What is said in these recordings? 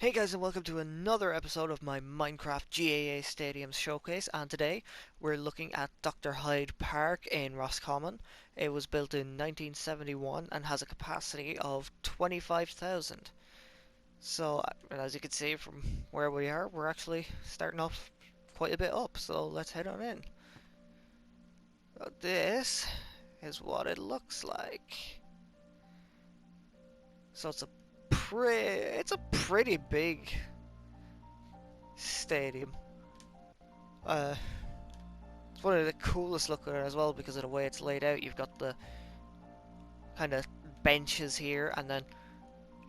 Hey guys, and welcome to another episode of my Minecraft GAA Stadiums showcase, and today we're looking at Dr Hyde Park in Roscommon. It was built in 1971 and has a capacity of 25,000. So, as you can see from where we are, we're actually starting off quite a bit up, so let's head on in. This is what it looks like. So it's a pretty big stadium. Uh, It's one of the coolest looking as well because of the way it's laid out. You've got the kind of benches here, and then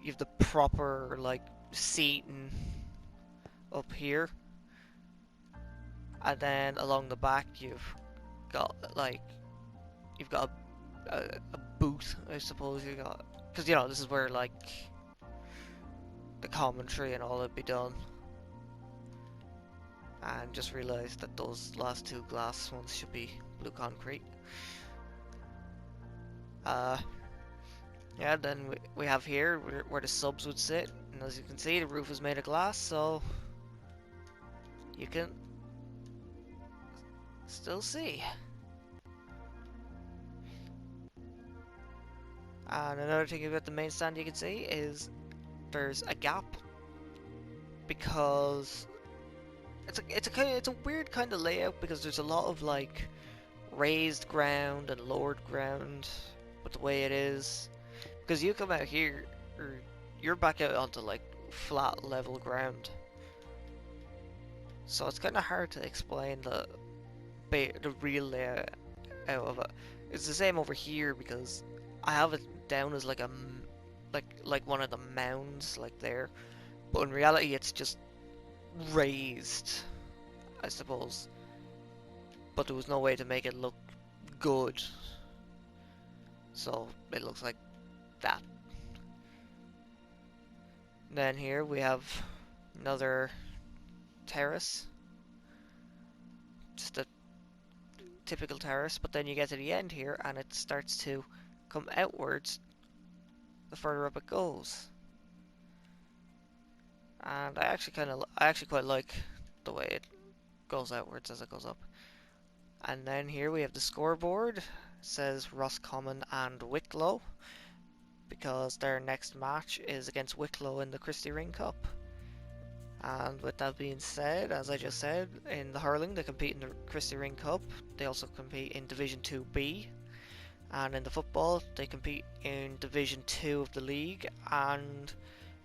you've the proper like seating up here, and then along the back you've got a booth, I suppose you got, because this is where like the commentary and all would be done. And just realised that those last two glass ones should be blue concrete. Uh, Yeah, then we have here where the subs would sit, and as you can see, the roof is made of glass, so you can still see. And another thing about the main stand you can see is there's a gap because it's a weird kind of layout because there's a lot of like raised ground and lowered ground, but the way it is, because you come out here, or you're back out onto like flat level ground. So it's kind of hard to explain the real layout of it. It's the same over here because I have it down as like like one of the mounds like there, but in reality it's just raised, I suppose. But there was no way to make it look good, so it looks like that. Then here we have another terrace, just a typical terrace, but then you get to the end here and it starts to come outwards the further up it goes. And I actually quite like the way it goes outwards as it goes up. And then here we have the scoreboard. It says Roscommon and Wicklow because their next match is against Wicklow in the Christy Ring Cup. And with that being said, as I just said, in the hurling they compete in the Christy Ring Cup. They also compete in Division 2B. And in the football they compete in Division 2 of the league and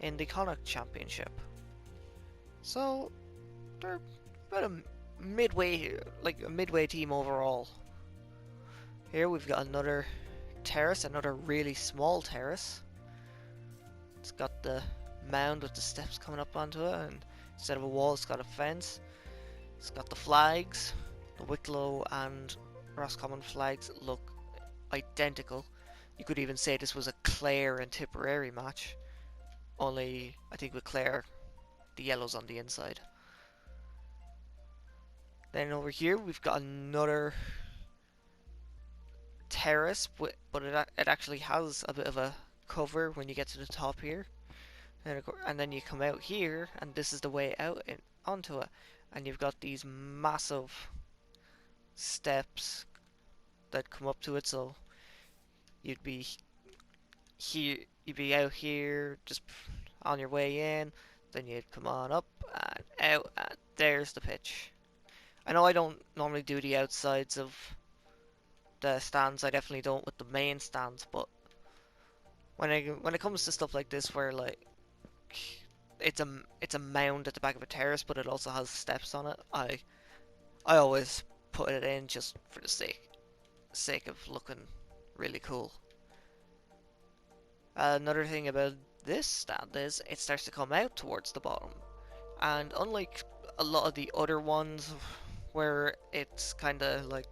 in the Connacht Championship. So they're about a midway team overall. Here we've got another terrace, another really small terrace. It's got the mound with the steps coming up onto it, and instead of a wall it's got a fence. It's got the flags. The Wicklow and Roscommon flags look identical. You could even say this was a Clare and Tipperary match, only I think with Clare the yellow's on the inside. Then over here we've got another terrace, but it actually has a bit of a cover when you get to the top here. And then you come out here, and this is the way out onto it. And you've got these massive steps that come up to it, so you'd be here, you'd be out here just on your way in, then you'd come on up and out, and there's the pitch. I know I don't normally do the outsides of the stands, I definitely don't with the main stands, but when it comes to stuff like this where like it's a mound at the back of a terrace but it also has steps on it, I always put it in just for the sake of looking really cool. Another thing about this stand is it starts to come out towards the bottom, and unlike a lot of the other ones where it's kind of like,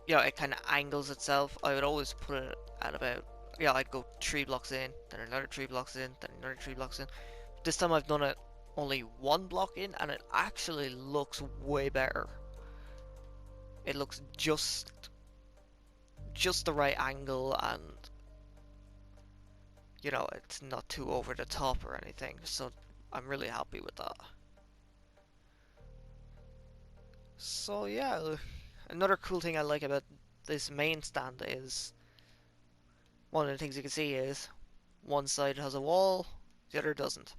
it kind of angles itself, I would always put it at about, I'd go 3 blocks in, then another 3 blocks in, then another 3 blocks in. This time I've done it only 1 block in, and it actually looks way better. It looks just the right angle, and you know, it's not too over the top or anything. So I'm really happy with that. So yeah, another cool thing I like about this main stand is one of the things you can see is one side has a wall, the other doesn't.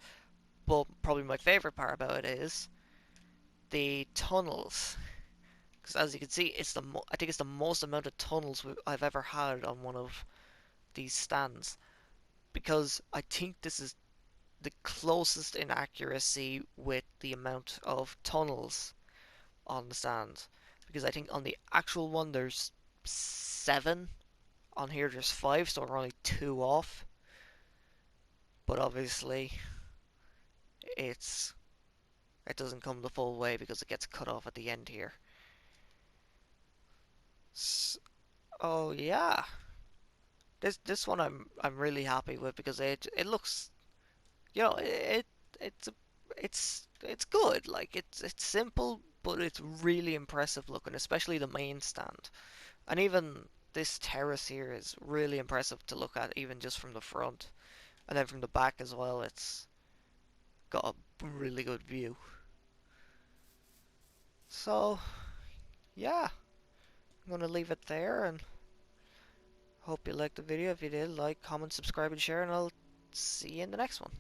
But probably my favorite part about it is the tunnels, because as you can see, I think it's the most amount of tunnels I've ever had on one of these stands, because I think this is the closest in accuracy with the amount of tunnels on the stand. Because I think on the actual one there's 7, on here there's 5, so we're only 2 off. But obviously it's it doesn't come the full way because it gets cut off at the end here. Oh yeah, this one I'm really happy with because it looks, you know, it's it's good. Like it's simple, but it's really impressive looking, especially the main stand. And even this terrace here is really impressive to look at, even just from the front. And then from the back as well, it's got a really good view. So, yeah, I'm gonna leave it there and hope you liked the video. If you did, like, comment, subscribe, and share, and I'll see you in the next one.